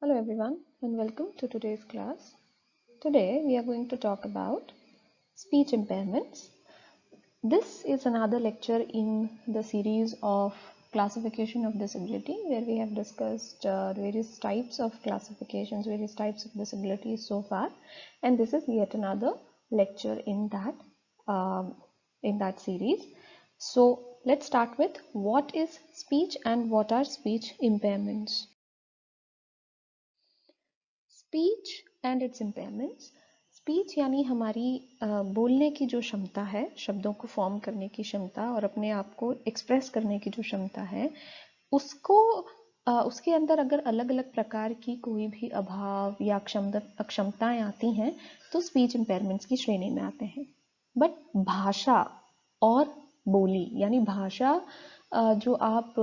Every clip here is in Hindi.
Hello everyone and welcome to today's class. Today we are going to talk about speech impairments. This is another lecture in the series of classification of disability where we have discussed various types of classifications, various types of disabilities so far, and this is yet another lecture in that series. So let's start with what is speech and what are speech impairments. Speech and it's impairments. Speech यानी हमारी बोलने की जो क्षमता है, शब्दों को फॉर्म करने की क्षमता और अपने आप को एक्सप्रेस करने की जो क्षमता है, उसको उसके अंदर अगर अलग अलग प्रकार की कोई भी अभाव या अक्षमताएं आती हैं तो स्पीच इम्पेयरमेंट्स की श्रेणी में आते हैं. बट भाषा और बोली यानी भाषा जो आप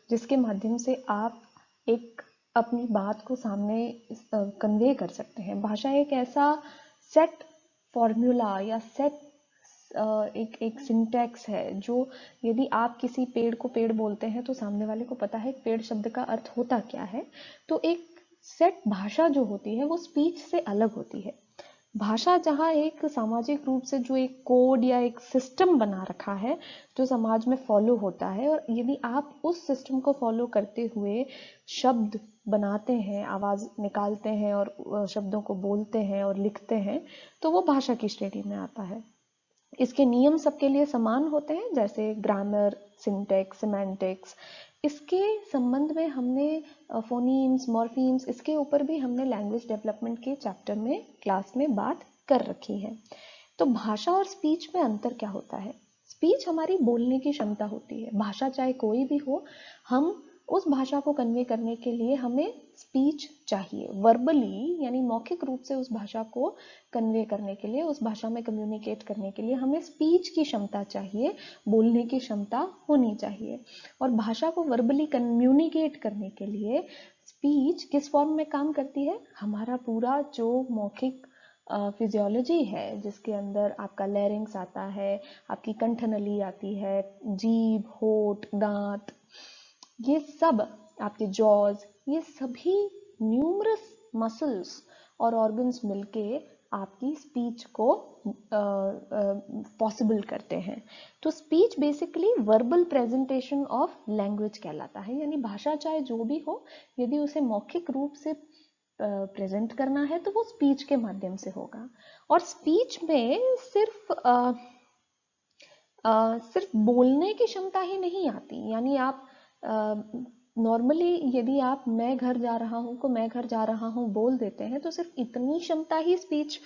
जिसके माध्यम से आप एक अपनी बात को सामने कन्वे कर सकते हैं. भाषा एक ऐसा सेट फॉर्मूला या सेट एक सिंटैक्स है जो यदि आप किसी पेड़ को पेड़ बोलते हैं तो सामने वाले को पता है पेड़ शब्द का अर्थ होता क्या है. तो एक सेट भाषा जो होती है वो स्पीच से अलग होती है. भाषा जहाँ एक सामाजिक रूप से जो एक कोड या एक सिस्टम बना रखा है जो समाज में फॉलो होता है, और यदि आप उस सिस्टम को फॉलो करते हुए शब्द बनाते हैं, आवाज निकालते हैं और शब्दों को बोलते हैं और लिखते हैं तो वो भाषा की श्रेणी में आता है. इसके नियम सबके लिए समान होते हैं, जैसे ग्रामर, सिंटैक्स, सिमेंटिक्स. इसके संबंध में हमने फोनीम्स, मॉर्फीम्स, इसके ऊपर भी हमने लैंग्वेज डेवलपमेंट के चैप्टर में क्लास में बात कर रखी है. तो भाषा और स्पीच में अंतर क्या होता है? स्पीच हमारी बोलने की क्षमता होती है. भाषा चाहे कोई भी हो, हम उस भाषा को कन्वे करने के लिए हमें स्पीच चाहिए. वर्बली यानी मौखिक रूप से उस भाषा को कन्वे करने के लिए, उस भाषा में कम्युनिकेट करने के लिए हमें स्पीच की क्षमता चाहिए, बोलने की क्षमता होनी चाहिए. और भाषा को वर्बली कम्युनिकेट करने के लिए स्पीच किस फॉर्म में काम करती है? हमारा पूरा जो मौखिक फिजियोलॉजी है जिसके अंदर आपका लैरिंग्स आता है, आपकी कंठनली आती है, जीभ, होठ, दांत, ये सब आपके जॉज, ये सभी न्यूमरस मसल्स और ऑर्गन्स मिलके आपकी स्पीच को पॉसिबल करते हैं. तो speech basically verbal presentation of language कहलाता है. यानी भाषा चाहे जो भी हो, यदि उसे मौखिक रूप से प्रेजेंट करना है तो वो स्पीच के माध्यम से होगा. और स्पीच में सिर्फ बोलने की क्षमता ही नहीं आती. यानी आप नॉर्मली यदि आप मैं घर जा रहा हूँ को मैं घर जा रहा हूँ बोल देते हैं तो सिर्फ इतनी क्षमता ही स्पीच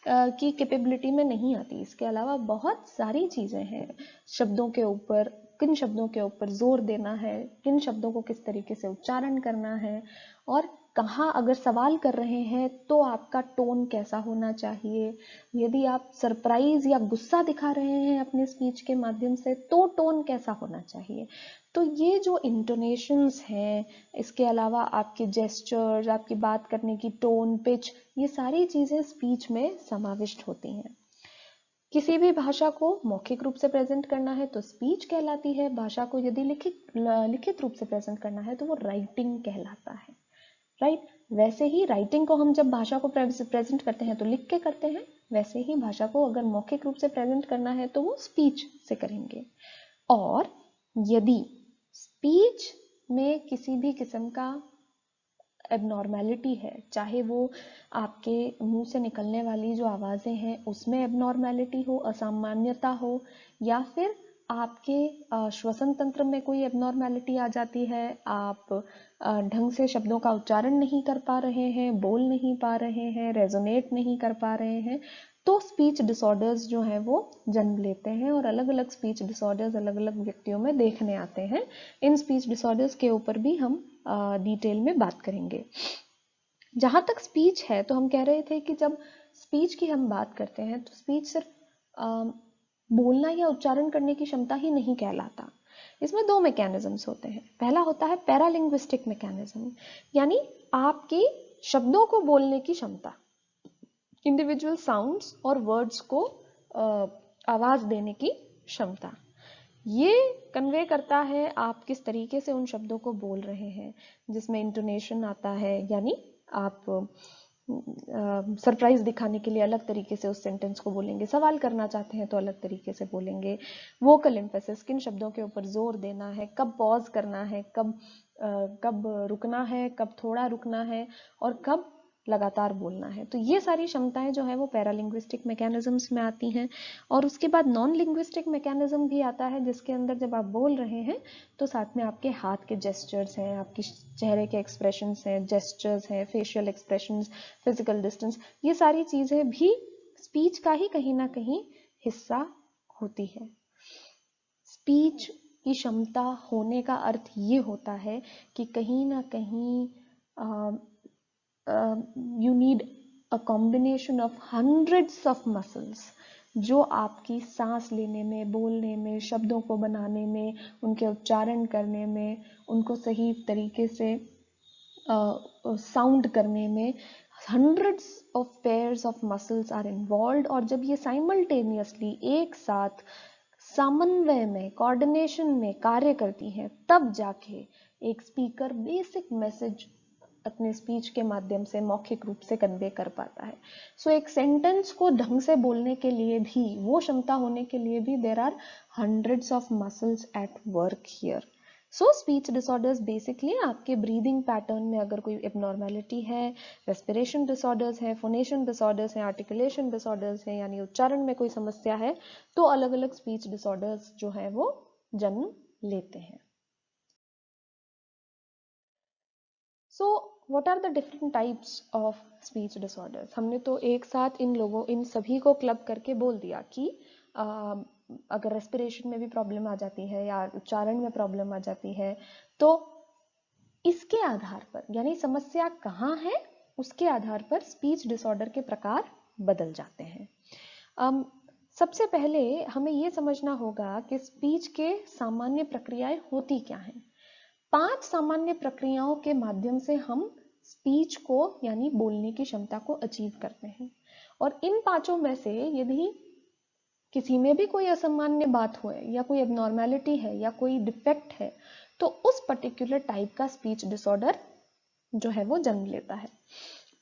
की कैपेबिलिटी में नहीं आती. इसके अलावा बहुत सारी चीज़ें हैं. शब्दों के ऊपर, किन शब्दों के ऊपर जोर देना है, किन शब्दों को किस तरीके से उच्चारण करना है, और कहाँ अगर सवाल कर रहे हैं तो आपका टोन कैसा होना चाहिए. यदि आप सरप्राइज या गुस्सा दिखा रहे हैं अपने स्पीच के माध्यम से तो टोन कैसा होना चाहिए. तो ये जो इंटोनेशंस हैं, इसके अलावा आपके जेस्चर्स, आपकी बात करने की टोन, पिच, ये सारी चीज़ें स्पीच में समाविष्ट होती हैं. किसी भी भाषा को मौखिक रूप से प्रेजेंट करना है तो स्पीच कहलाती है. भाषा को यदि लिखित रूप से प्रेजेंट करना है तो वो राइटिंग कहलाता है. राइट. वैसे ही राइटिंग को हम जब भाषा को प्रेजेंट करते हैं तो लिख के करते हैं, वैसे ही भाषा को अगर मौखिक रूप से प्रेजेंट करना है तो वो स्पीच से करेंगे. और यदि स्पीच में किसी भी किस्म का एबनॉर्मेलिटी है, चाहे वो आपके मुंह से निकलने वाली जो आवाज़ें हैं उसमें एबनॉर्मेलिटी हो, असामान्यता हो, या फिर आपके श्वसन तंत्र में कोई एबनॉर्मेलिटी आ जाती है, आप ढंग से शब्दों का उच्चारण नहीं कर पा रहे हैं, बोल नहीं पा रहे हैं, रेजोनेट नहीं कर पा रहे हैं, तो स्पीच डिसऑर्डर्स जो हैं वो जन्म लेते हैं. और अलग अलग स्पीच डिसऑर्डर्स अलग अलग व्यक्तियों में देखने आते हैं. इन स्पीच डिसऑर्डर्स के ऊपर भी हम डिटेल में बात करेंगे. जहाँ तक स्पीच है तो हम कह रहे थे कि जब स्पीच की हम बात करते हैं तो स्पीच सिर्फ बोलना या उच्चारण करने की क्षमता ही नहीं कहलाता. इसमें दो मैकेनिज्म्स होते हैं. पहला होता है पैरालिंग्विस्टिक मैकेनिज्म, यानी आपकी शब्दों को बोलने की क्षमता, इंडिविजुअल साउंड्स और वर्ड्स को आवाज देने की क्षमता. ये कन्वे करता है आप किस तरीके से उन शब्दों को बोल रहे हैं, जिसमें इंटोनेशन आता है, यानी आप सरप्राइज दिखाने के लिए अलग तरीके से उस सेंटेंस को बोलेंगे, सवाल करना चाहते हैं तो अलग तरीके से बोलेंगे। वोकल एम्फेसिस, किन शब्दों के ऊपर जोर देना है, कब पॉज करना है, कब रुकना है, कब थोड़ा रुकना है, और कब लगातार बोलना है। तो ये सारी क्षमताएं जो है वो पैरालिंग्विस्टिक मैकेनिज्म्स में आती हैं। और उसके बाद नॉन लिंग्विस्टिक मैकेनिज्म भी आता है, जिसके अंदर जब आप बोल रहे हैं तो साथ में आपके हाथ के जेस्चर्स हैं, आपकी चेहरे के एक्सप्रेशंस हैं, जेस्चर्स हैं, फेशियल एक्सप्रेशंस, फिजिकल डिस्टेंस, ये सारी चीजें भी स्पीच का ही कहीं ना कहीं हिस्सा होती है। स्पीच की क्षमता होने का अर्थ ये होता है कि कहीं ना कहीं you need a combination of hundreds of muscles जो आपकी सांस लेने में, बोलने में, शब्दों को बनाने में, उनके उच्चारण करने में, उनको सही तरीके से साउंड करने में hundreds of pairs of muscles are involved। और जब ये साइमल्टेनियसली एक साथ समन्वय में, कोऑर्डिनेशन में कार्य करती हैं, तब जाके एक स्पीकर बेसिक मैसेज अपने स्पीच के माध्यम से मौखिक रूप से कन्वे कर पाता है। सो एक सेंटेंस को ढंग से बोलने के लिए भी, वो क्षमता होने के लिए भी there are hundreds of muscles at work here। So speech disorders basically आपके ब्रीदिंग पैटर्न में अगर कोई एबनॉर्मेलिटी है, रेस्पिरेशन डिसऑर्डर्स है, फोनेशन डिसऑर्डर्स है, आर्टिकुलेशन डिसऑर्डर्स है, यानी उच्चारण में कोई समस्या है, तो अलग अलग स्पीच डिसऑर्डर्स जो है वो जन्म लेते हैं। So what are the different types of speech disorders? हमने तो एक साथ इन सभी को क्लब करके बोल दिया कि अगर रेस्पिरेशन में भी प्रॉब्लम आ जाती है या उच्चारण में प्रॉब्लम आ जाती है, तो इसके आधार पर, यानी समस्या कहाँ है, उसके आधार पर स्पीच डिसऑर्डर के प्रकार बदल जाते हैं। सबसे पहले हमें यह समझना होगा कि स्पीच के सामान्य प्रक्रियाएं होती क्या हैं। 5 सामान्य प्रक्रियाओं के माध्यम से हम स्पीच को, यानी बोलने की क्षमता को अचीव करते हैं। और इन 5 में से यदि किसी में भी कोई असामान्य बात हो या कोई एबनॉर्मेलिटी है या कोई डिफेक्ट है, तो उस पर्टिकुलर टाइप का स्पीच डिसऑर्डर जो है वो जन्म लेता है।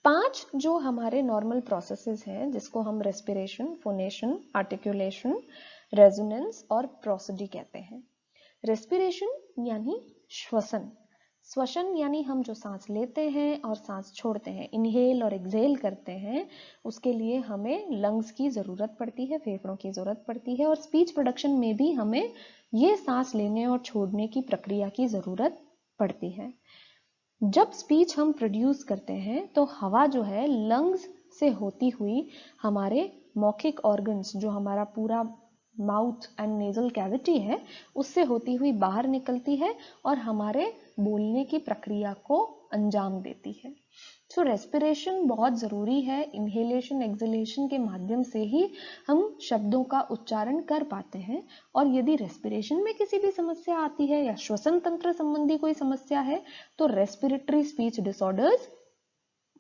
5 जो हमारे नॉर्मल प्रोसेसेस हैं, जिसको हम रेस्पिरेशन, फोनेशन, आर्टिकुलेशन, रेजोनेंस और प्रोसोडी कहते हैं। रेस्पिरेशन यानी श्वसन, श्वसन यानी हम जो सांस लेते हैं और सांस छोड़ते हैं, इनहेल और एक्सहेल करते हैं, उसके लिए हमें लंग्स की जरूरत पड़ती है, फेफड़ों की जरूरत पड़ती है। और स्पीच प्रोडक्शन में भी हमें ये सांस लेने और छोड़ने की प्रक्रिया की जरूरत पड़ती है। जब स्पीच हम प्रोड्यूस करते हैं तो हवा जो है लंग्स से होती हुई हमारे मौखिक ऑर्गन्स, जो हमारा पूरा माउथ एंड नेजल कैविटी है, उससे होती हुई बाहर निकलती है और हमारे बोलने की प्रक्रिया को अंजाम देती है। सो रेस्पिरेशन बहुत जरूरी है। इनहेलेशन, एक्सहेलेशन के माध्यम से ही हम शब्दों का उच्चारण कर पाते हैं। और यदि रेस्पिरेशन में किसी भी समस्या आती है या श्वसन तंत्र संबंधी कोई समस्या है, तो रेस्पिरेटरी स्पीच डिसऑर्डर्स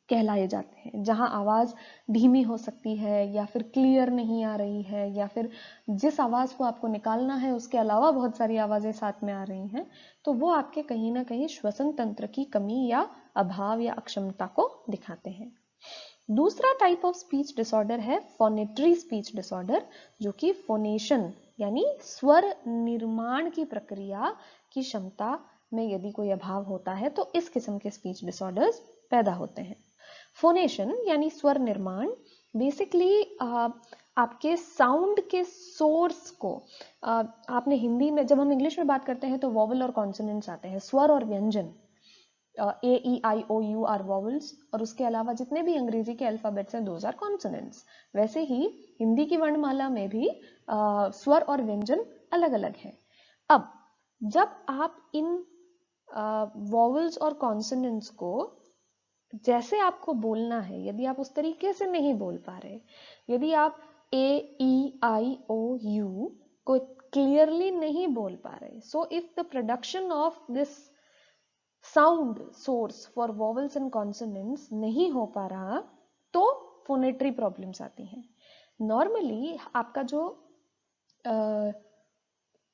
कहलाए जाते हैं, जहां आवाज धीमी हो सकती है या फिर क्लियर नहीं आ रही है, या फिर जिस आवाज को आपको निकालना है उसके अलावा बहुत सारी आवाजें साथ में आ रही हैं, तो वो आपके कहीं ना कहीं श्वसन तंत्र की कमी या अभाव या अक्षमता को दिखाते हैं। दूसरा टाइप ऑफ स्पीच डिसऑर्डर है फोनेटरी स्पीच डिसऑर्डर, जो कि फोनेशन यानी स्वर निर्माण की प्रक्रिया की क्षमता में यदि कोई अभाव होता है, तो इस किस्म के स्पीच डिसऑर्डर्स पैदा होते हैं। फोनेशन यानी स्वर निर्माण बेसिकली आपके साउंड के सोर्स को, आपने हिंदी में, जब हम इंग्लिश में बात करते हैं तो वॉवल और कॉन्सोनेंट्स आते हैं, स्वर और व्यंजन, ए ई आई ओ यू आर वॉवल्स, और उसके अलावा जितने भी अंग्रेजी के अल्फाबेट्स हैं दोज आर कॉन्सोनेंट्स। वैसे ही हिंदी की वर्णमाला में भी स्वर और व्यंजन अलग अलग हैं। अब जब आप इन वॉवल्स और कॉन्सोनेंट्स को जैसे आपको बोलना है, यदि आप उस तरीके से नहीं बोल पा रहे, यदि आप ए ई आई ओ यू को क्लियरली नहीं बोल पा रहे, so if the production of this sound source for vowels and consonants नहीं हो पा रहा, तो फोनेटरी प्रॉब्लम्स आती हैं। नॉर्मली आपका जो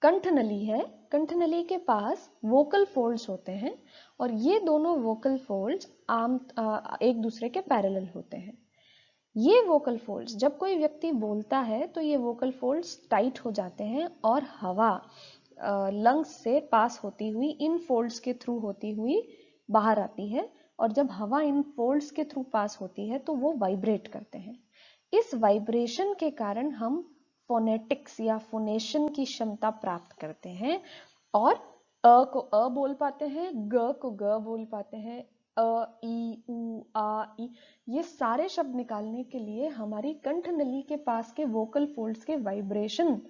कंठनली है, कंठनली के पास वोकल फोल्ड्स होते हैं और ये दोनों वोकल फोल्ड्स एक दूसरे के पैरेलल होते हैं। ये वोकल फोल्ड्स जब कोई व्यक्ति बोलता है तो ये वोकल फोल्ड्स टाइट हो जाते हैं और हवा लंग्स से पास होती हुई इन फोल्ड्स के थ्रू होती हुई बाहर आती है, और जब हवा इन फोल्ड्स के थ्रू पास होती है तो वो वाइब्रेट करते हैं। इस वाइब्रेशन के कारण हम फोनेटिक्स या फोनेशन की क्षमता प्राप्त करते हैं और अ को अ बोल पाते हैं, ग को ग बोल पाते हैं, अ ई उ आ ई, ये सारे शब्द निकालने के लिए हमारी कंठ नली के पास के वोकल फोल्ड्स के वाइब्रेशन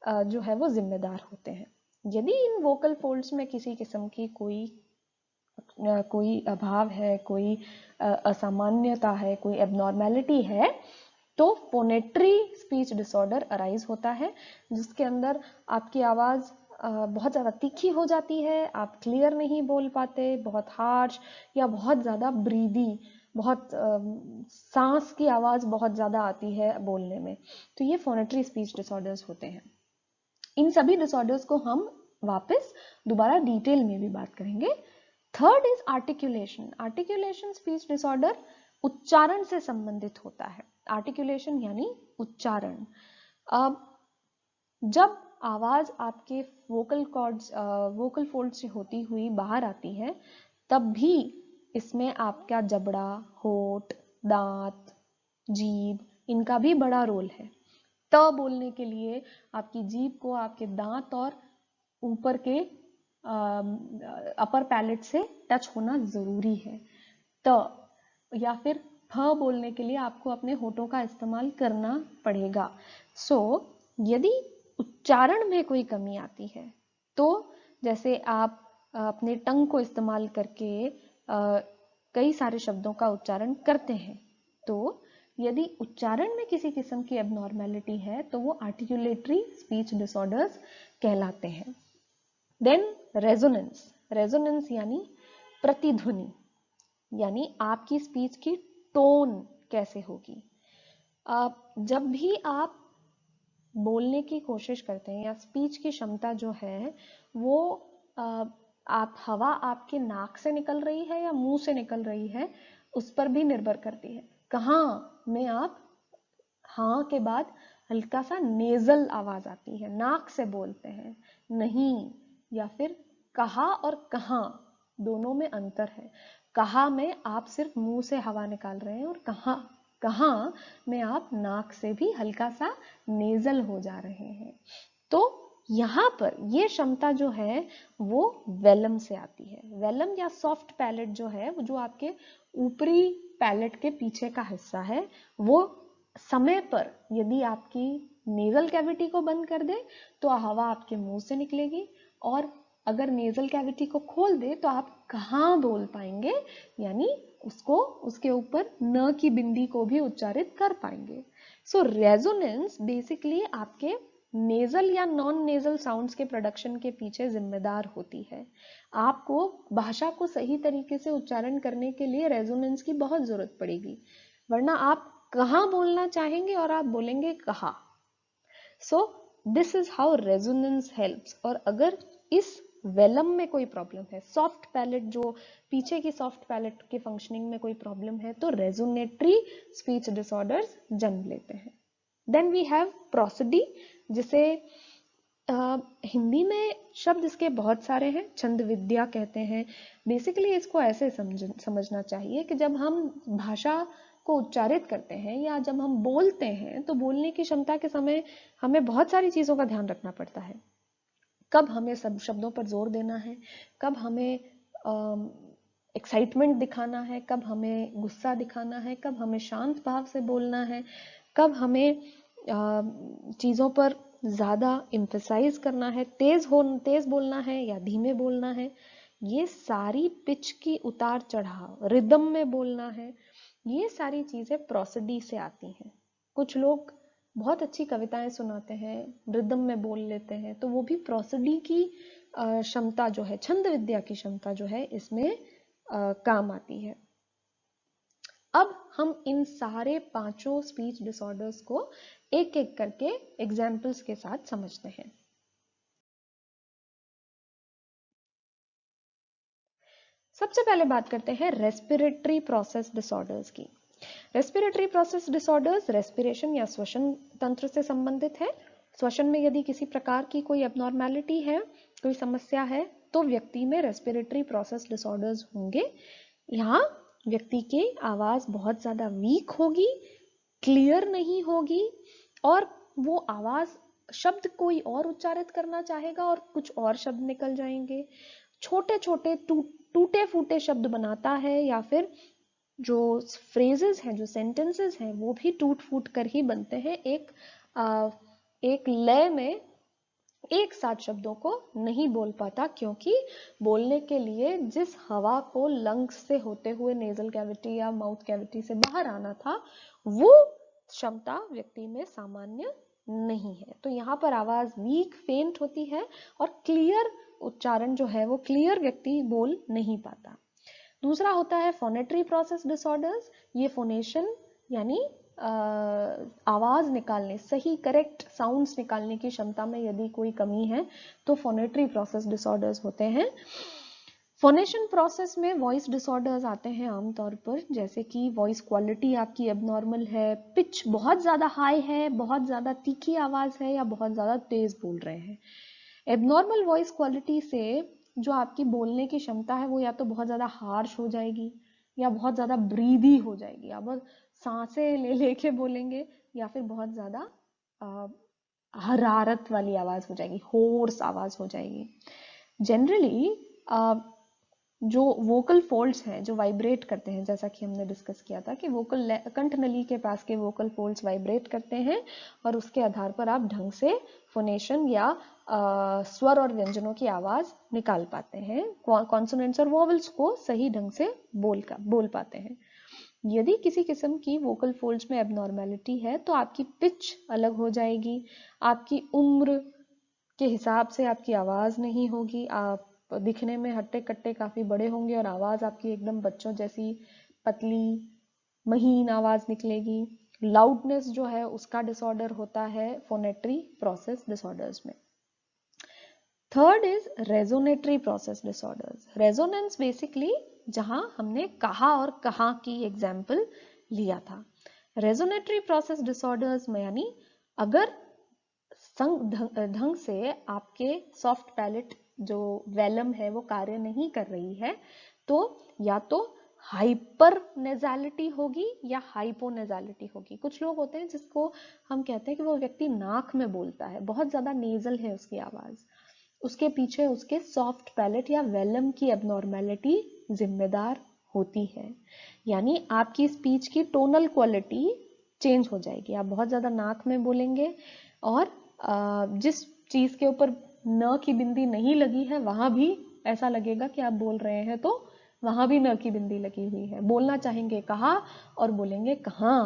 जो है वो जिम्मेदार होते हैं। यदि इन वोकल फोल्ड्स में किसी किस्म की कोई अभाव है, कोई असामान्यता है, कोई एबनॉर्मेलिटी है, तो फोनेट्री स्पीच डिसऑर्डर अराइज होता है, जिसके अंदर आपकी आवाज बहुत ज़्यादा तीखी हो जाती है, आप क्लियर नहीं बोल पाते, बहुत हार्श या बहुत ज़्यादा ब्रीदी, बहुत सांस की आवाज़ बहुत ज़्यादा आती है बोलने में। तो ये फोनेट्री स्पीच डिसऑर्डर्स होते हैं। इन सभी डिसऑर्डर्स को हम वापस दोबारा डिटेल में भी बात करेंगे। Third is articulation. Articulation speech disorder उच्चारण से संबंधित होता है। आर्टिकुलेशन यानी उच्चारण। जब आवाज आपके वोकल कॉर्ड्स वोकल फोल्ड से होती हुई बाहर आती है, तब भी इसमें आपका जबड़ा, होठ, दांत, जीभ, इनका भी बड़ा रोल है। त बोलने के लिए आपकी जीभ को आपके दांत और ऊपर के अपर पैलेट से टच होना जरूरी है। त या फिर फ बोलने के लिए आपको अपने होठों का इस्तेमाल करना पड़ेगा। यदि उच्चारण में कोई कमी आती है, तो जैसे आप अपने टंग को इस्तेमाल करके कई सारे शब्दों का उच्चारण करते हैं, तो यदि उच्चारण में किसी किस्म की एबनॉर्मेलिटी है तो वो आर्टिकुलेटरी स्पीच डिसऑर्डर्स कहलाते हैं। Then resonance. रेजोनेंस यानी प्रतिध्वनि, यानी आपकी स्पीच की टोन कैसे होगी। जब भी आप बोलने की कोशिश करते हैं या स्पीच की क्षमता जो है वो आप हवा आपके नाक से निकल रही है या मुंह से निकल रही है, उस पर भी निर्भर करती है। कहाँ में आप हाँ के बाद हल्का सा नेजल आवाज आती है, नाक से बोलते हैं, नहीं, या फिर कहा और कहाँ दोनों में अंतर है। कहा में आप सिर्फ मुंह से हवा निकाल रहे हैं और कहाँ में आप नाक से भी हल्का सा नेजल हो जा रहे हैं। तो यहाँ पर ये क्षमता जो है वो वेलम से आती है। वेलम या सॉफ्ट पैलेट जो है, वो जो आपके ऊपरी पैलेट के पीछे का हिस्सा है, वो समय पर यदि आपकी नेजल कैविटी को बंद कर दे तो हवा आपके मुंह से निकलेगी, और अगर नेजल कैविटी को खोल दे तो आप कहाँ बोल पाएंगे, यानी उसको उसके ऊपर न की बिंदी को भी उच्चारित कर पाएंगे। सो रेजोनेंस बेसिकली आपके नेजल या नॉन नेजल साउंड्स के प्रोडक्शन के पीछे जिम्मेदार होती है। आपको भाषा को सही तरीके से उच्चारण करने के लिए रेजोनेंस की बहुत जरूरत पड़ेगी, वरना आप कहाँ बोलना चाहेंगे और आप बोलेंगे कहा। So this is how resonance helps. और अगर इस वेलम में कोई प्रॉब्लम है, सॉफ्ट पैलेट जो पीछे की सॉफ्ट पैलेट के फंक्शनिंग में कोई प्रॉब्लम है, तो रेजोनेटरी स्पीच डिसऑर्डर्स जन्म लेते हैं। देन वी हैव प्रोसिडी, जिसे हिंदी में शब्द इसके बहुत सारे हैं, छंद विद्या कहते हैं। बेसिकली इसको ऐसे समझना चाहिए कि जब हम भाषा को उच्चारित करते हैं या जब हम बोलते हैं, तो बोलने की क्षमता के समय हमें बहुत सारी चीजों का ध्यान रखना पड़ता है। कब हमें सब शब्दों पर जोर देना है, कब हमें एक्साइटमेंट दिखाना है, कब हमें गुस्सा दिखाना है, कब हमें शांत भाव से बोलना है, कब हमें चीजों पर ज्यादा एम्फसाइज करना है, तेज बोलना है या धीमे बोलना है। ये सारी पिच की उतार चढ़ाव, रिदम में बोलना है, ये सारी चीजें प्रोसिडी से आती हैं। कुछ लोग बहुत अच्छी कविताएं सुनाते हैं, रिदम में बोल लेते हैं, तो वो भी प्रोसिडी की क्षमता जो है, छंद विद्या की क्षमता जो है, इसमें काम आती है। अब हम इन सारे पांचों स्पीच डिसऑर्डर्स को एक एक करके एग्जाम्पल्स के साथ समझते हैं। सबसे पहले बात करते हैं रेस्पिरेटरी प्रोसेस डिसऑर्डर्स की। रेस्पिरेटरी प्रोसेस डिसऑर्डर्स रेस्पिरेशन या श्वसन तंत्र से संबंधित है। श्वसन में यदि किसी प्रकार की कोई एबनॉर्मेलिटी है, कोई समस्या है, तो व्यक्ति में रेस्पिरेटरी प्रोसेस डिसऑर्डर्स होंगे। यहाँ व्यक्ति की आवाज बहुत ज्यादा वीक होगी, क्लियर नहीं होगी, और वो आवाज शब्द कोई और उच्चारित करना चाहेगा और कुछ और शब्द निकल जाएंगे। छोटे छोटे टूटे फूटे शब्द बनाता है, या फिर जो फ्रेजेस हैं, जो सेंटेंसेस हैं, वो भी टूट फूट कर ही बनते हैं। एक लय में एक साथ शब्दों को नहीं बोल पाता, क्योंकि बोलने के लिए जिस हवा को लंग्स से होते हुए नेजल कैविटी या माउथ कैविटी से बाहर आना था, वो क्षमता व्यक्ति में सामान्य नहीं है। तो यहाँ पर आवाज वीक, फेंट होती है और क्लियर उच्चारण जो है वो क्लियर व्यक्ति बोल नहीं पाता। दूसरा होता है फोनेटरी प्रोसेस डिसऑर्डर्स। ये फोनेशन यानी आवाज निकालने, सही करेक्ट साउंड्स निकालने की क्षमता में यदि कोई कमी है तो फोनेटरी प्रोसेस डिसऑर्डर्स होते हैं। फोनेशन प्रोसेस में वॉइस डिसऑर्डर्स आते हैं आमतौर पर, जैसे कि वॉइस क्वालिटी आपकी एबनॉर्मल है, पिच बहुत ज्यादा हाई है, बहुत ज्यादा तीखी आवाज है, या बहुत ज्यादा तेज बोल रहे हैं। एबनॉर्मल वॉइस क्वालिटी से जो आपकी बोलने की क्षमता है वो या तो बहुत ज्यादा हार्श हो जाएगी, या बहुत ज्यादा ब्रीदी हो जाएगी, आप सांसें ले लेके बोलेंगे, या फिर बहुत ज्यादा हरारत वाली आवाज हो जाएगी, होर्स आवाज हो जाएगी। जनरली जो वोकल फोल्ड्स हैं जो वाइब्रेट करते हैं, जैसा कि हमने डिस्कस किया था कि वोकल कंठ नली के पास के वोकल फोल्ड्स वाइब्रेट करते हैं, और उसके आधार पर आप ढंग से फोनेशन या स्वर और व्यंजनों की आवाज निकाल पाते हैं, कॉन्सोनेंट्स और वोवेल्स को सही ढंग से बोल पाते हैं। यदि किसी किस्म की वोकल फोल्ड्स में एबनॉर्मेलिटी है तो आपकी पिच अलग हो जाएगी, आपकी उम्र के हिसाब से आपकी आवाज नहीं होगी, आप दिखने में हट्टे कट्टे काफी बड़े होंगे और आवाज आपकी एकदम बच्चों जैसी पतली महीन आवाज निकलेगी। लाउडनेस जो है उसका डिसऑर्डर होता है फोनेटरी प्रोसेस डिसऑर्डर्स में। Third is resonatory process disorders. Resonance basically जहां हमने कहा और कहां की एग्जाम्पल लिया था। रेजोनेटरी प्रोसेस डिसऑर्डर्स में यानी अगर ढंग से आपके सॉफ्ट पैलेट जो वेलम है वो कार्य नहीं कर रही है, तो या तो हाइपर नेजालिटी होगी या हाइपोनेजालिटी होगी। कुछ लोग होते हैं जिसको हम कहते हैं कि वो व्यक्ति नाक में बोलता है, बहुत ज्यादा नेजल है उसकी आवाज, उसके पीछे उसके सॉफ्ट पैलेट या वेलम की एबनॉर्मेलिटी जिम्मेदार होती है। यानी आपकी स्पीच की टोनल क्वालिटी चेंज हो जाएगी, आप बहुत ज्यादा नाक में बोलेंगे, और जिस चीज के ऊपर न की बिंदी नहीं लगी है वहां भी ऐसा लगेगा कि आप बोल रहे हैं तो वहां भी न की बिंदी लगी हुई है। बोलना चाहेंगे कहा और बोलेंगे कहां।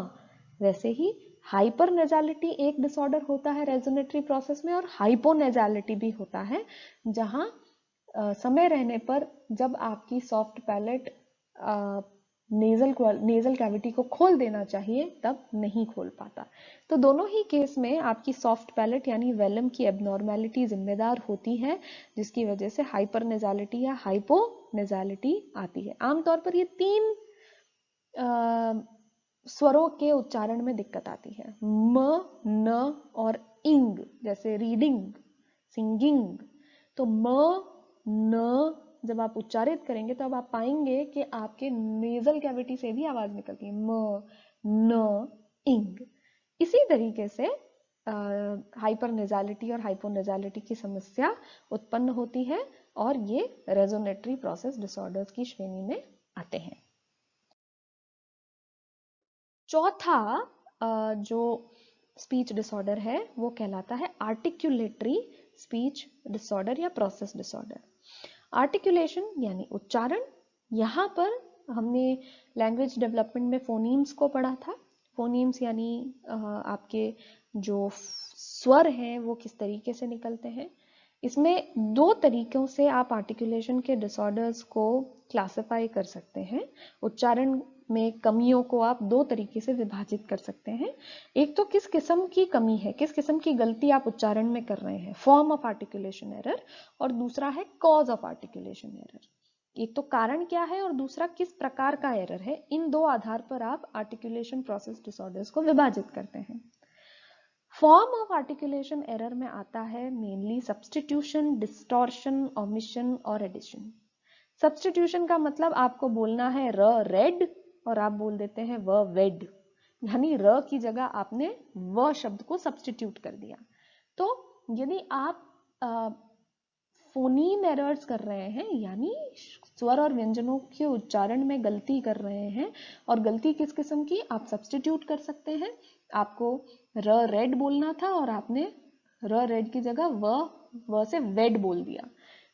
वैसे ही हाइपर नेजालिटी एक डिसऑर्डर होता है रेजोनेटरी प्रोसेस में, और हाइपोनेजालिटी भी होता है, जहां समय रहने पर जब आपकी सॉफ्ट पैलेट नेजल कैविटी को खोल देना चाहिए तब नहीं खोल पाता। तो दोनों ही केस में आपकी सॉफ्ट पैलेट यानी वेलम की एबनॉर्मेलिटी जिम्मेदार होती है, जिसकी वजह से हाइपर नेजालिटी या हाइपोनेजालिटी आती है। आमतौर पर ये तीन स्वरों के उच्चारण में दिक्कत आती है, म, न और इंग, जैसे रीडिंग, सिंगिंग। तो म, न जब आप उच्चारित करेंगे तो अब आप पाएंगे कि आपके नेजल कैविटी से भी आवाज निकलती है, म, न, इंग। इसी तरीके से हाइपर नेजालिटी और हाइपोनेजालिटी की समस्या उत्पन्न होती है, और ये रेजोनेटरी प्रोसेस डिसऑर्डर्स की श्रेणी में आते हैं। चौथा जो स्पीच डिसऑर्डर है वो कहलाता है आर्टिकुलेटरी स्पीच डिसऑर्डर या प्रोसेस डिसऑर्डर। आर्टिकुलेशन यानी उच्चारण, यहाँ पर हमने लैंग्वेज डेवलपमेंट में फोनीम्स को पढ़ा था। फोनीम्स यानी आपके जो स्वर हैं वो किस तरीके से निकलते हैं। इसमें दो तरीकों से आप आर्टिकुलेशन के डिसऑर्डर्स को क्लासिफाई कर सकते हैं। उच्चारण में कमियों को आप दो तरीके से विभाजित कर सकते हैं। एक तो किस किस्म की कमी है, किस किस्म की गलती आप उच्चारण में कर रहे हैं, फॉर्म ऑफ आर्टिकुलेशन एरर, और दूसरा है कॉज ऑफ आर्टिकुलेशन एरर। एक तो कारण क्या है और दूसरा किस प्रकार का एरर है, इन दो आधार पर आप आर्टिकुलेशन प्रोसेस डिसऑर्डर्स को विभाजित करते हैं। फॉर्म ऑफ आर्टिकुलेशन एरर में आता है मेनली सब्स्टिट्यूशन, डिस्टॉर्शन, ओमिशन और एडिशन। सब्स्टिट्यूशन का मतलब आपको बोलना है र रेड और आप बोल देते हैं व वेड, यानी र की जगह आपने व शब्द को सब्स्टिट्यूट कर दिया। तो यदि आप फोनीम एरर्स कर रहे हैं, यानी स्वर और व्यंजनों के उच्चारण में गलती कर रहे हैं, और गलती किस किस्म की, आप सब्स्टिट्यूट कर सकते हैं। आपको र रेड बोलना था और आपने र रेड की जगह व से वेड बोल दिया,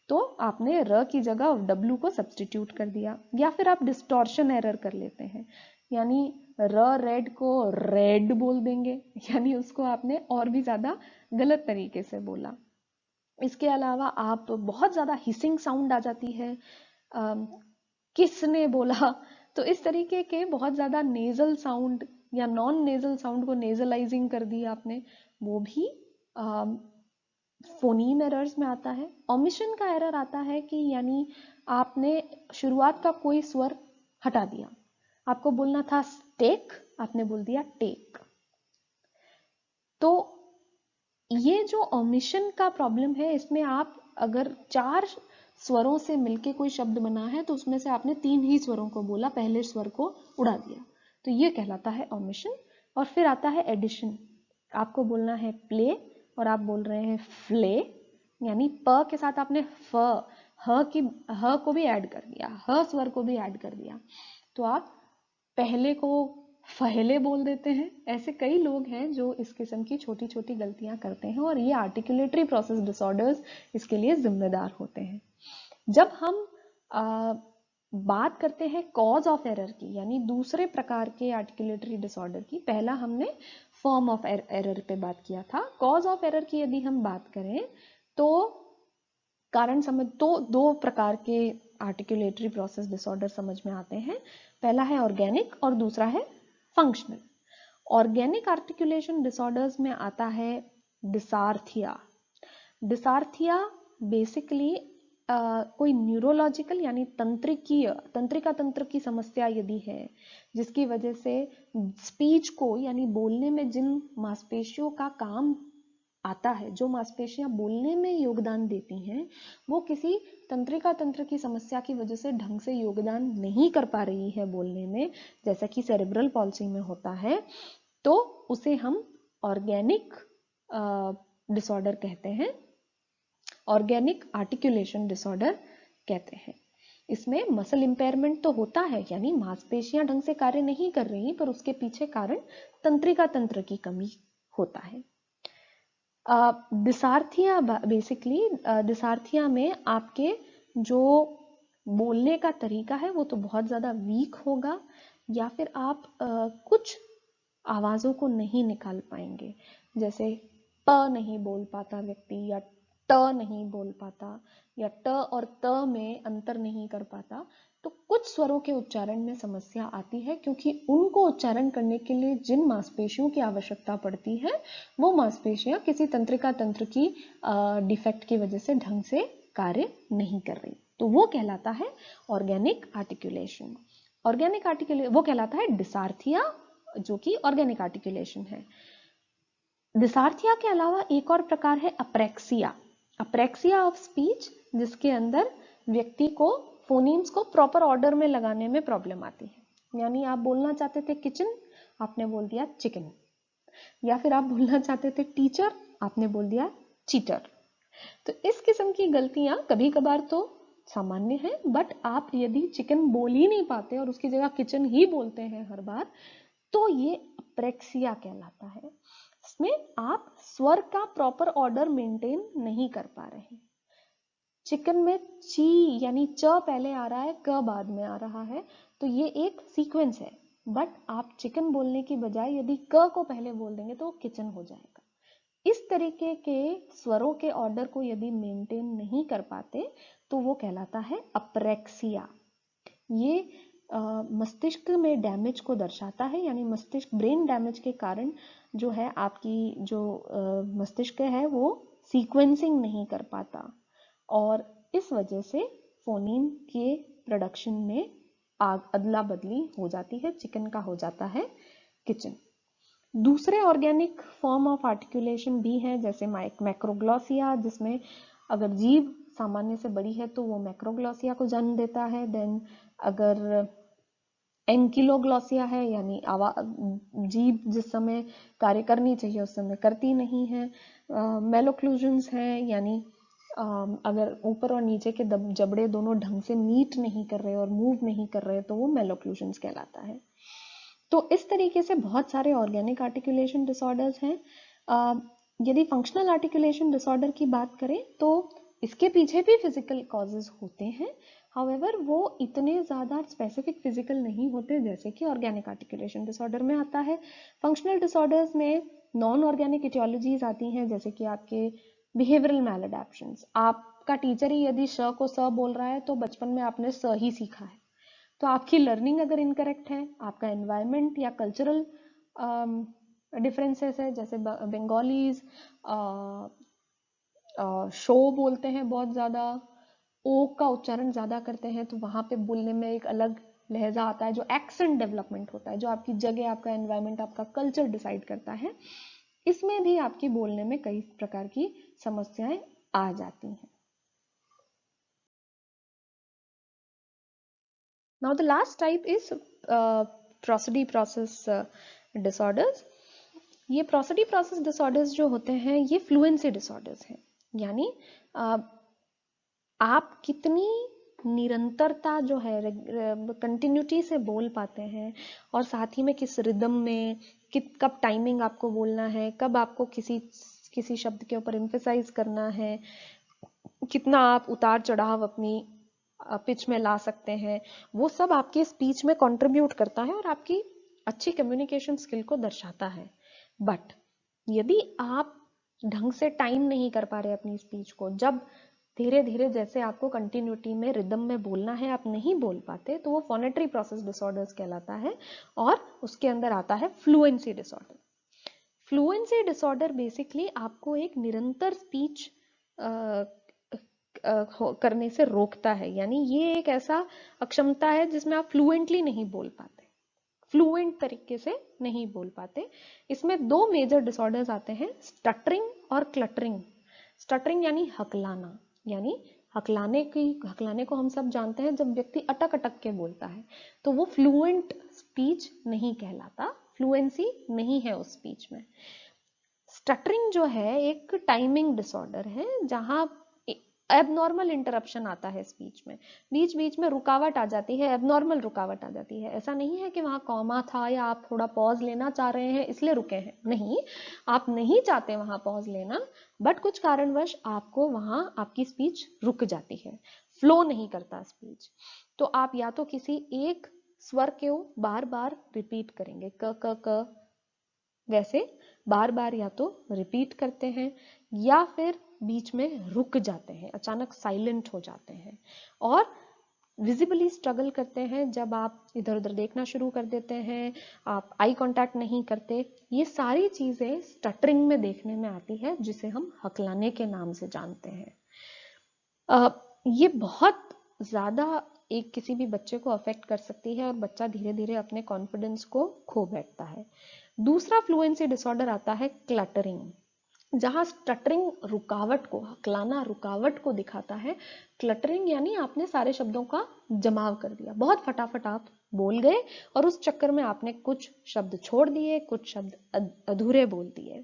तो आपने र की जगह डब्ल्यू को सब्स्टिट्यूट कर दिया। या फिर आप डिस्टॉर्शन एरर कर लेते हैं, यानी र रेड को रेड बोल देंगे, यानी उसको आपने और भी ज्यादा गलत तरीके से बोला। इसके अलावा आप बहुत ज्यादा हिसिंग साउंड आ जाती है, किसने बोला, तो इस तरीके के बहुत ज्यादा नेजल साउंड या नॉन नेजल साउंड को नेजलाइजिंग कर दी आपने, वो भी फोनीम एरर्स में आता है। ओमिशन का एरर आता है कि यानी आपने शुरुआत का कोई स्वर हटा दिया, आपको बोलना था स्टेक, आपने बोल दिया टेक। तो ये जो ओमिशन का प्रॉब्लम है, इसमें आप अगर 4 स्वरों से मिलके कोई शब्द बना है तो उसमें से आपने 3 ही स्वरों को बोला, पहले स्वर को उड़ा दिया, तो ये कहलाता है ओमिशन। और फिर आता है एडिशन, आपको बोलना है प्ले और आप बोल रहे हैं फ्ले, यानी प के साथ आपने फ ह को भी ऐड कर दिया, ह स्वर को भी ऐड कर दिया, तो आप पहले को पहले बोल देते हैं। ऐसे कई लोग हैं जो इस किस्म की छोटी छोटी गलतियां करते हैं और ये आर्टिकुलेटरी प्रोसेस डिसऑर्डर्स इसके लिए जिम्मेदार होते हैं। जब हम बात करते हैं कॉज ऑफ एरर की, यानी दूसरे प्रकार के आर्टिकुलेटरी डिसऑर्डर की, पहला हमने फॉर्म ऑफ एरर पे बात किया था। कॉज ऑफ एरर की यदि हम बात करें तो कारण समझ तो 2 प्रकार के आर्टिकुलेटरी प्रोसेस डिसऑर्डर समझ में आते हैं, पहला है ऑर्गेनिक और दूसरा है फंक्शनल। ऑर्गेनिक आर्टिकुलेशन डिसऑर्डर्स में आता है डिसार्थिया। डिसार्थिया बेसिकली कोई न्यूरोलॉजिकल यानी तंत्रिका तंत्र की समस्या यदि है, जिसकी वजह से स्पीच को यानी बोलने में जिन मांसपेशियों का काम आता है, जो मांसपेशियां बोलने में योगदान देती हैं, वो किसी तंत्रिका तंत्र की समस्या की वजह से ढंग से योगदान नहीं कर पा रही है बोलने में, जैसा कि सेरेब्रल पॉल्सी में होता है, तो उसे हम ऑर्गेनिक डिसऑर्डर कहते हैं, ऑर्गेनिक आर्टिकुलेशन डिसऑर्डर कहते हैं। इसमें मसल इंपेयरमेंट तो होता है, यानी मांसपेशियां ढंग से कार्य नहीं कर रही, पर उसके पीछे कारण तंत्रिका तंत्र की कमी होता है। डिसार्थिया बेसिकली डिसार्थिया में आपके जो बोलने का तरीका है वो तो बहुत ज़्यादा वीक होगा, या फिर आप कुछ आवाज़ों को नहीं निकाल पाएंगे, जैसे प नहीं बोल पाता व्यक्ति, या ट नहीं बोल पाता, या ट और त में अंतर नहीं कर पाता, तो कुछ स्वरों के उच्चारण में समस्या आती है, क्योंकि उनको उच्चारण करने के लिए जिन मांसपेशियों की आवश्यकता पड़ती है, वो मांसपेशियां किसी तंत्रिका तंत्र की डिफेक्ट की वजह से ढंग से कार्य नहीं कर रही, तो वो कहलाता है ऑर्गेनिक आर्टिकुलेशन। ऑर्गेनिक आर्टिकुलेशन वो कहलाता है डिसार्थिया, जो कि ऑर्गेनिक आर्टिकुलेशन है। डिसार्थिया के अलावा एक और प्रकार है अप्रेक्सिया, अप्रेक्सिया ऑफ स्पीच, जिसके अंदर व्यक्ति को फोनीम्स को प्रॉपर ऑर्डर में लगाने में प्रॉब्लम आती है, यानी आप बोलना चाहते थे किचन, आपने बोल दिया चिकन, या फिर आप बोलना चाहते थे टीचर, आपने बोल दिया चीटर। तो इस किस्म की गलतियां कभी कभार तो सामान्य है, बट आप यदि चिकन बोल ही नहीं पाते और उसकी जगह किचन ही बोलते हैं हर बार, तो ये अप्रेक्सिया कहलाता है। इसमें आप स्वर का प्रॉपर ऑर्डर मेंटेन नहीं कर पा रहे हैं। चिकन में ची यानी च पहले आ रहा है, क बाद में आ रहा है, तो ये एक सीक्वेंस है, बट आप चिकन बोलने की बजाय यदि क को पहले बोल देंगे तो किचन हो जाएगा। इस तरीके के स्वरों के ऑर्डर को यदि मेंटेन नहीं कर पाते तो वो कहलाता है अप्रेक्सिया। ये मस्तिष्क में डैमेज को दर्शाता है, यानी मस्तिष्क ब्रेन डैमेज के कारण जो है आपकी जो मस्तिष्क है वो सीक्वेंसिंग नहीं कर पाता, और इस वजह से फोनीम के प्रोडक्शन में अदला बदली हो जाती है, चिकन का हो जाता है किचन। दूसरे ऑर्गेनिक फॉर्म ऑफ आर्टिकुलेशन भी हैं, जैसे मैक्रोग्लॉसिया, जिसमें अगर जीभ सामान्य से बड़ी है तो वो मैक्रोग्लॉसिया को जन्म देता है। देन अगर एंकिलोग्लॉसिया है, यानी जीभ जिस समय कार्य करनी चाहिए उस समय करती नहीं है। मेलोक्लूजन्स हैं, यानी अगर ऊपर और नीचे के जबड़े दोनों ढंग से मीट नहीं कर रहे और मूव नहीं कर रहे तो वो मेलोक्लूजन्स कहलाता है। तो इस तरीके से बहुत सारे ऑर्गेनिक आर्टिकुलेशन डिसऑर्डर्स हैं। यदि फंक्शनल आर्टिकुलेशन डिसऑर्डर की बात करें तो इसके पीछे भी फिजिकल कॉजेज होते हैं, हाउएवर वो इतने ज़्यादा स्पेसिफिक फिजिकल नहीं होते जैसे कि ऑर्गेनिक आर्टिकुलेशन डिसऑर्डर में आता है। फंक्शनल डिसऑर्डर्स में नॉन ऑर्गेनिक इटियोलॉजीज आती हैं, जैसे कि आपके बिहेवियरल मैलअडैप्शंस। आपका टीचर ही यदि श को स बोल रहा है तो बचपन में आपने स ही सीखा है, तो आपकी लर्निंग अगर इनकरेक्ट है, आपका एनवायरनमेंट या कल्चरल डिफरेंसेस है, जैसे बंगालीज शो बोलते हैं बहुत ज़्यादा, ओ का उच्चारण ज़्यादा करते हैं, तो वहाँ पे बोलने में एक अलग लहजा आता है, जो एक्सेंट डेवलपमेंट होता है, जो आपकी जगह, आपका एनवायरनमेंट, आपका कल्चर डिसाइड करता है। इसमें भी आपकी बोलने में कई प्रकार की समस्याएं आ जाती हैं। Now the last type is prosody process disorders. ये prosody process disorders जो होते हैं ये fluency disorders हैं, यानी आप कितनी निरंतरता जो है कंटिन्यूटी से बोल पाते हैं, और साथ ही में किस रिदम में, कब टाइमिंग आपको बोलना है, कब आपको किसी शब्द के ऊपर एम्फेसाइज करना है, कितना आप उतार चढ़ाव अपनी पिच में ला सकते हैं, वो सब आपके स्पीच में कंट्रीब्यूट करता है और आपकी अच्छी कम्युनिकेशन स्किल को दर्शाता है। बट यदि आप ढंग से टाइम नहीं कर पा रहे अपनी स्पीच को, जब धीरे धीरे जैसे आपको कंटिन्यूटी में रिदम में बोलना है आप नहीं बोल पाते, तो वो फोनेटरी प्रोसेस डिसऑर्डर्स कहलाता है, और उसके अंदर आता है fluency disorder. Fluency disorder basically आपको एक निरंतर स्पीच करने से रोकता है, यानी ये एक ऐसा अक्षमता है जिसमें आप फ्लुएंटली नहीं बोल पाते, फ्लुएंट तरीके से नहीं बोल पाते। इसमें दो मेजर डिसऑर्डर्स आते हैं, स्टटरिंग और क्लटरिंग। स्टटरिंग यानी हकलाना, यानी हकलाने को हम सब जानते हैं, जब व्यक्ति अटक अटक के बोलता है तो वो फ्लुएंट स्पीच नहीं कहलाता, फ्लुएंसी नहीं है उस स्पीच में। स्टटरिंग जो है एक टाइमिंग डिसऑर्डर है, जहां एबनॉर्मल इंटरप्शन आता है स्पीच में, बीच बीच में रुकावट आ जाती है, एबनॉर्मल रुकावट आ जाती है। ऐसा नहीं है कि वहां कॉमा था या आप थोड़ा पॉज लेना चाह रहे हैं इसलिए रुके हैं, नहीं, आप नहीं चाहते वहां पॉज लेना, बट कुछ कारणवश आपको वहां आपकी स्पीच रुक जाती है, फ्लो नहीं करता स्पीच। तो आप या तो किसी एक स्वर को बार बार रिपीट करेंगे, क क क वैसे बार बार या तो रिपीट करते हैं, या फिर बीच में रुक जाते हैं, अचानक साइलेंट हो जाते हैं, और विजिबली स्ट्रगल करते हैं। जब आप इधर उधर देखना शुरू कर देते हैं, आप आई कांटेक्ट नहीं करते, ये सारी चीजें स्टटरिंग में देखने में आती है, जिसे हम हकलाने के नाम से जानते हैं। ये बहुत ज्यादा एक किसी भी बच्चे को अफेक्ट कर सकती है, और बच्चा धीरे धीरे अपने कॉन्फिडेंस को खो बैठता है। दूसरा फ्लुएंसी डिसऑर्डर आता है क्लटरिंग, जहां स्टटरिंग रुकावट को, हकलाना रुकावट को दिखाता है। क्लटरिंग यानी आपने सारे शब्दों का जमाव कर दिया, बहुत फटाफट आप बोल गए, और उस चक्कर में आपने कुछ शब्द छोड़ दिए, कुछ शब्द अधूरे बोल दिए।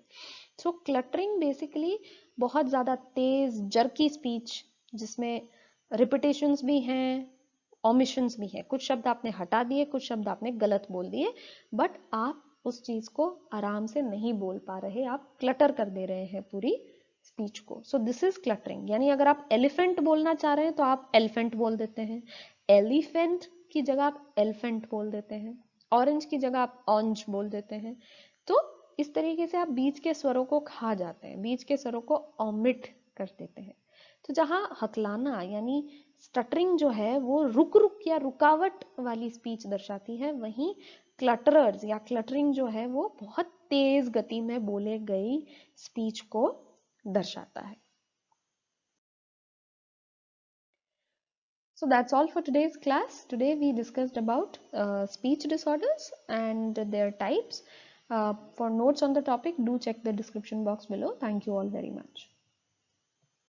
सो क्लटरिंग बेसिकली बहुत ज्यादा तेज जर्की स्पीच, जिसमें रिपीटेशंस भी हैं, ओमिशंस भी हैं, कुछ शब्द आपने हटा दिए, कुछ शब्द आपने गलत बोल दिए, बट आप उस चीज को आराम से नहीं बोल पा रहे, आप क्लटर कर दे रहे हैं पूरी स्पीच को। So this is cluttering. यानी अगर आप एलिफेंट बोलना चाह रहे हैं तो आप एलिफेंट बोल देते हैं, एलिफेंट की जगह आप एलिफेंट बोल देते हैं, ऑरेंज की जगह आप ऑरेंज बोल देते हैं। तो इस तरीके से आप बीच के स्वरों को खा जाते हैं, बीच के स्वरों को ओमिट कर देते हैं। तो जहां हकलाना यानी स्टटरिंग जो है वो रुक रुक या रुकावट वाली स्पीच दर्शाती है, वहीं क्लटरर्स या क्लटरिंग जो है वो बहुत तेज गति में बोले गई स्पीच को दर्शाता है। So that's all for today's class. Today we discussed about speech disorders and their types. For notes on the topic, do check the description box below. Thank you all very much.